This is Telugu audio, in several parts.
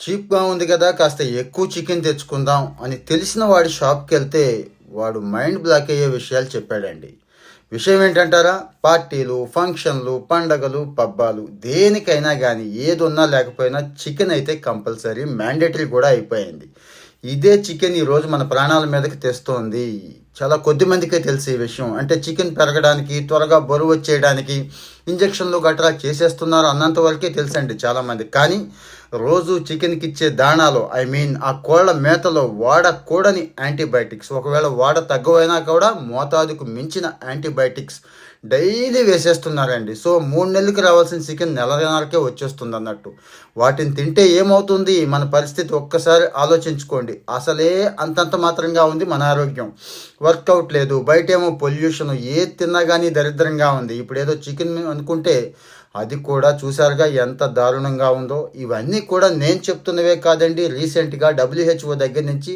చీప్‌గా ఉంది కదా! కాస్త ఎక్కువ చికెన్ తెచ్చుకుందాం అని తెలిసిన వాడి షాప్‌కెళ్తే వాడు మైండ్ బ్లాక్ అయ్యే విషయాలు చెప్పాడండి. విషయం ఏంటంటారా? పార్టీలు, ఫంక్షన్‌లు, పండగలు, పబ్బాలు దేనికైనా గానీ ఏదున్నా లేకపోయినా చికెన్ అయితే కంపల్సరీ మ్యాండేటరీ కూడా అయిపోయింది. ఇదే చికెన్ ఈరోజు మన ప్రాణాల మీదకి తెస్తోంది. చాలా కొద్ది మందికే తెలుసు ఈ విషయం. అంటే చికెన్ పెరగడానికి, త్వరగా బరువు వచ్చేయడానికి ఇంజెక్షన్లు గట్రా చేసేస్తున్నారు అన్నంత వరకే తెలుసండి చాలామందికి. కానీ రోజు చికెన్కి ఇచ్చే దాణాలో ఆ కోళ్ళ మేతలో వాడకూడని యాంటీబయాటిక్స్, ఒకవేళ వాడ తగ్గవైనా కూడా మోతాదుకు మించిన యాంటీబయాటిక్స్ డైలీ వేసేస్తున్నారండి. సో 3 నెలలకు రావాల్సిన చికెన్ నెలన్నరకే వచ్చేస్తుంది అన్నట్టు. వాటిని తింటే ఏమవుతుంది మన పరిస్థితి ఒక్కసారి ఆలోచించుకోండి. అసలే అంతంత మాత్రంగా ఉంది మన ఆరోగ్యం. వర్కౌట్ లేదు, బయటేమో పొల్యూషన్, ఏది తిన్నా కానీ దరిద్రంగా ఉంది. ఇప్పుడు ఏదో చికెన్ అనుకుంటే అది కూడా చూసారుగా ఎంత దారుణంగా ఉందో. ఇవన్నీ కూడా నేను చెప్తున్నవే కాదండి, రీసెంట్గా WHO దగ్గర నుంచి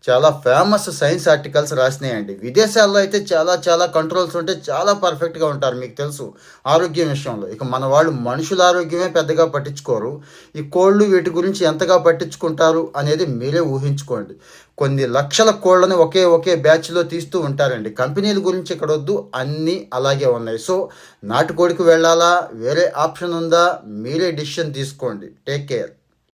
చాలా ఫేమస్ సైన్స్ ఆర్టికల్స్ రాసినాయండి. విదేశాల్లో అయితే చాలా చాలా కంట్రోల్స్ ఉంటే చాలా పర్ఫెక్ట్గా ఉంటారు, మీకు తెలుసు ఆరోగ్యం విషయంలో. ఇక మన వాళ్ళు మనుషుల ఆరోగ్యమే పెద్దగా పట్టించుకోరు. ఈ కోళ్ళు వీటి గురించి ఎంతగా పట్టించుకుంటారు అనేది మీరే ఊహించుకోండి. కొన్ని లక్షల కోళ్ళని ఒకే బ్యాచ్లో తీస్తూ ఉంటారండి. కంపెనీల గురించి ఇక్కడ వద్దు, అన్నీ అలాగే ఉన్నాయి. సో నాటుకోడికి వెళ్ళాలా, వేరే ఆప్షన్ ఉందా, మీరే డిసిషన్ తీసుకోండి. Take care.